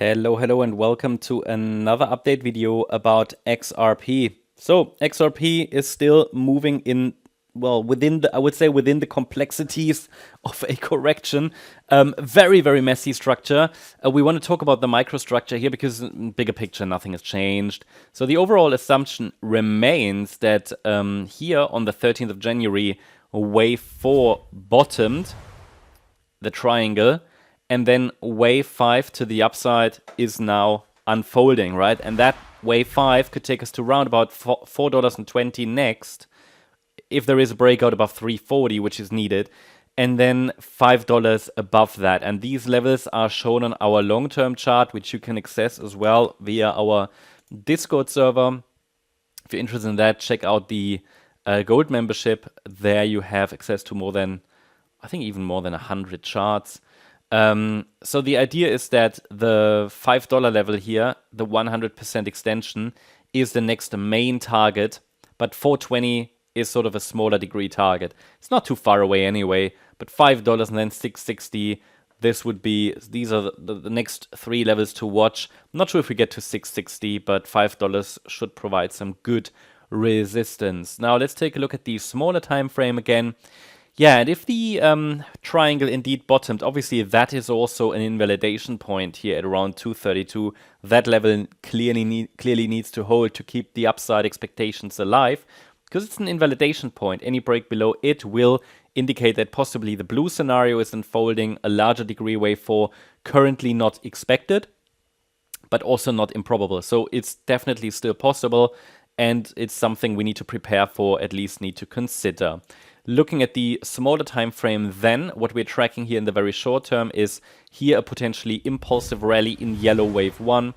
Hello, and welcome to another update video about XRP. So XRP is still moving in, well, within the, I would say within the complexities of a correction. Very messy structure. We want to talk about the microstructure here because bigger picture, nothing has changed. So the overall assumption remains that here on the 13th of January, wave 4 bottomed the triangle, and then wave 5 to the upside is now unfolding, right? And that wave 5 could take us to around about $4.20 next, if there is a breakout above 340, which is needed, and then $5 above that. And these levels are shown on our long-term chart, which you can access as well via our Discord server. If you're interested in that, check out the gold membership. There you have access to more than, I think even more than 100 charts. So the idea is that the $5 level here, the 100% extension, is the next main target, but 420 is sort of a smaller degree target. It's not too far away anyway, but $5 and then 660, these are the next three levels to watch. I'm not sure if we get to 660, but $5 should provide some good resistance. Now let's take a look at the smaller time frame again. Yeah, and if the triangle indeed bottomed, obviously that is also an invalidation point here at around 232. That level clearly needs to hold to keep the upside expectations alive, because it's an invalidation point. Any break below it will indicate that possibly the blue scenario is unfolding, a larger degree wave 4, currently not expected, but also not improbable. So it's definitely still possible, and it's something we need to prepare for, at least need to consider. Looking at the smaller time frame then, what we're tracking here in the very short term is here a potentially impulsive rally in yellow wave 1,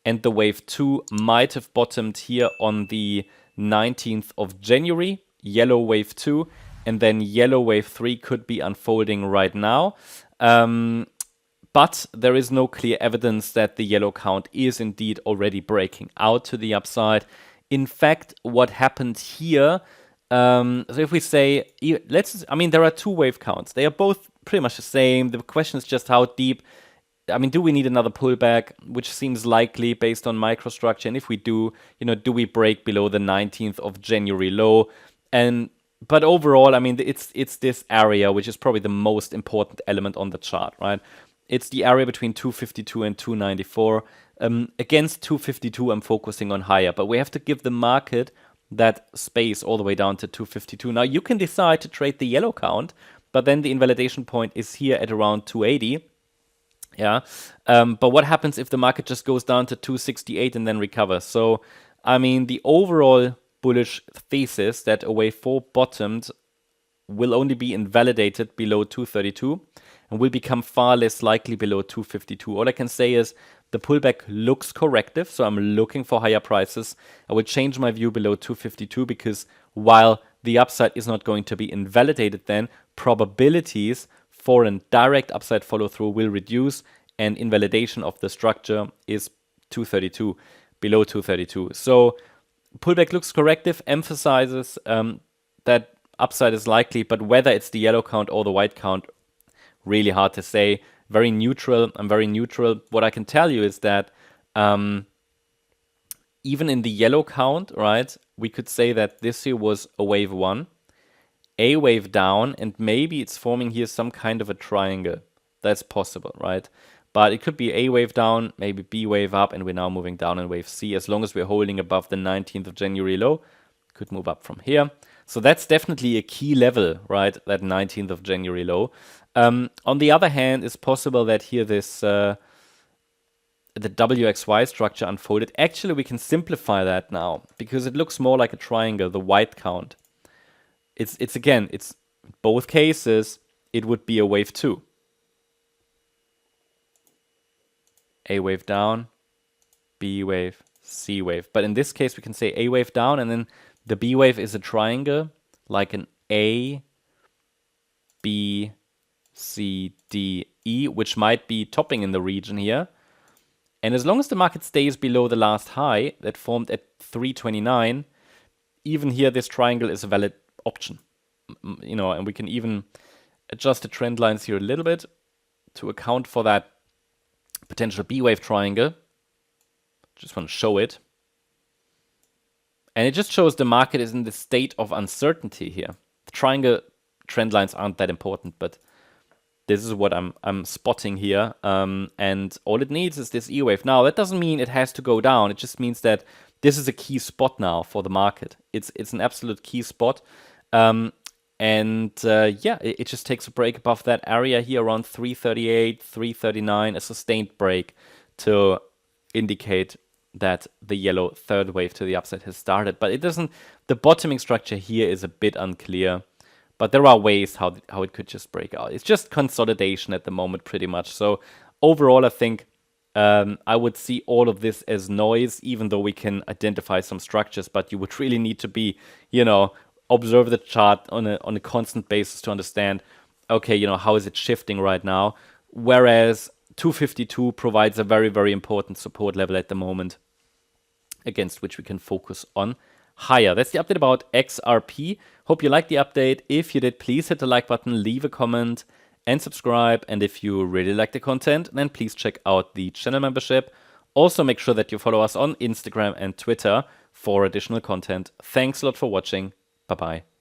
and the wave 2 might have bottomed here on the 19th of January, yellow wave 2, and then yellow wave 3 could be unfolding right now. But there is no clear evidence that the yellow count is indeed already breaking out to the upside. In fact, what happened here, so if we say, there are two wave counts. They are both pretty much the same. The question is just how deep. Do we need another pullback, which seems likely based on microstructure? And if we do, do we break below the 19th of January low? But overall, it's this area which is probably the most important element on the chart, right? It's the area between 252 and 294. Against 252, I'm focusing on higher, but we have to give the market that space all the way down to 252. Now you can decide to trade the yellow count, but then the invalidation point is here at around 280. Yeah. But what happens if the market just goes down to 268 and then recovers? So, the overall bullish thesis that a wave 4 bottomed will only be invalidated below 232 and will become far less likely below 252. All I can say is the pullback looks corrective, so I'm looking for higher prices. I will change my view below 252 because while the upside is not going to be invalidated, then probabilities for a direct upside follow-through will reduce, and invalidation of the structure is 232, below 232. So pullback looks corrective, emphasizes that upside is likely, but whether it's the yellow count or the white count, really hard to say. Very neutral. I'm very neutral. What I can tell you is that even in the yellow count, right, we could say that this here was a wave 1, a wave down, and maybe it's forming here some kind of a triangle. That's possible, right? But it could be a wave down, maybe B wave up, and we're now moving down in wave C. As long as we're holding above the 19th of January low, could move up from here. So that's definitely a key level, right? That 19th of January low. On the other hand, it's possible that here the WXY structure unfolded. Actually, we can simplify that now because it looks more like a triangle, the white count. It's both cases, it would be a wave 2. A wave down, B wave, C wave. But in this case, we can say A wave down, and then the B wave is a triangle, like an A, B, C, D, E, which might be topping in the region here. And as long as the market stays below the last high that formed at 329, even here this triangle is a valid option. And we can even adjust the trend lines here a little bit to account for that potential B wave triangle. Just want to show it. And it just shows the market is in the state of uncertainty here. The triangle trend lines aren't that important, but this is what I'm spotting here. And all it needs is this E wave. Now, that doesn't mean it has to go down. It just means that this is a key spot now for the market. It's an absolute key spot. Yeah, it just takes a break above that area here around 338, 339, a sustained break to indicate that the yellow third wave to the upside has started. But it doesn't, the bottoming structure here is a bit unclear. But there are ways how it could just break out. It's just consolidation at the moment, pretty much. So overall, I think I would see all of this as noise, even though we can identify some structures. But you would really need to be, observe the chart on a constant basis to understand, okay, how is it shifting right now? Whereas 252 provides a very, very important support level at the moment against which we can focus on higher. That's the update about XRP. Hope you liked the update. If you did, please hit the like button, leave a comment, and subscribe. And if you really like the content, then please check out the channel membership. Also, make sure that you follow us on Instagram and Twitter for additional content. Thanks a lot for watching. Bye-bye.